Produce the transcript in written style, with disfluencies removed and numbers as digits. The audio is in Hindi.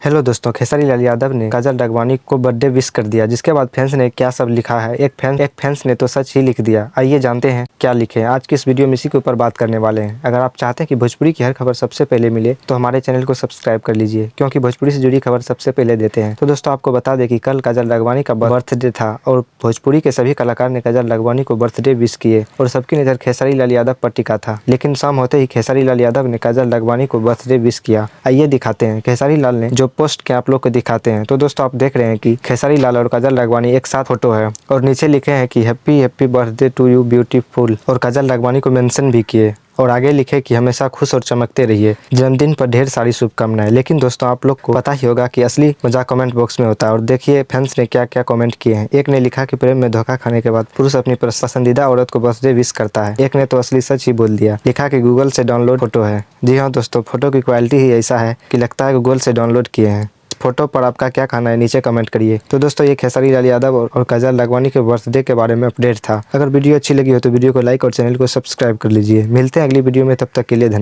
हेलो दोस्तों, खेसारी लाल यादव ने काजल राघवानी को बर्थडे विश कर दिया। जिसके बाद फैंस ने क्या सब लिखा है, एक फैंस ने तो सच ही लिख दिया। आइए जानते हैं क्या लिखे हैं। आज की इस वीडियो में इसी के ऊपर बात करने वाले हैं। अगर आप चाहते हैं कि भोजपुरी की हर खबर सबसे पहले मिले तो हमारे चैनल को सब्सक्राइब कर लीजिए, क्योंकि भोजपुरी से जुड़ी खबर सबसे पहले देते हैं। तो दोस्तों, आपको बता दें कि कल काजल राघवानी का बर्थडे था और भोजपुरी के सभी कलाकार ने काजल राघवानी को बर्थडे विश किए और सबकी नज़र खेसारी लाल यादव पर टिका था। लेकिन शाम होते ही खेसारी लाल यादव ने काजल राघवानी को बर्थडे विश किया। आइए दिखाते हैं खेसारी लाल ने जो पोस्ट किया, आप लोग को दिखाते हैं। तो दोस्तों, आप देख रहे हैं कि खेसारी लाल और काजल राघवानी एक साथ फोटो है और नीचे लिखे हैं कि happy birthday to you beautiful, और काजल राघवानी को मेंशन भी किए और आगे लिखे कि हमेशा खुश और चमकते रहिए, जन्मदिन पर ढेर सारी शुभकामनाएं। लेकिन दोस्तों, आप लोग को पता ही होगा कि असली मजाक कमेंट बॉक्स में होता है। और देखिए फैंस ने क्या क्या कमेंट किए हैं। एक ने लिखा कि प्रेम में धोखा खाने के बाद पुरुष अपनी पसंदीदा औरत को बर्थडे विश करता है। एक ने तो असली सच ही बोल दिया, लिखा कि गूगल से डाउनलोड फोटो है। जी हाँ दोस्तों, फोटो की क्वालिटी ही ऐसा है कि लगता है गूगल से डाउनलोड किए हैं। फोटो पर आपका क्या कहना है, नीचे कमेंट करिए। तो दोस्तों, ये खेसारी लाल यादव और काजल राघवानी के बर्थडे के बारे में अपडेट था। अगर वीडियो अच्छी लगी हो तो वीडियो को लाइक और चैनल को सब्सक्राइब कर लीजिए। मिलते हैं अगली वीडियो में, तब तक के लिए धन्यवाद।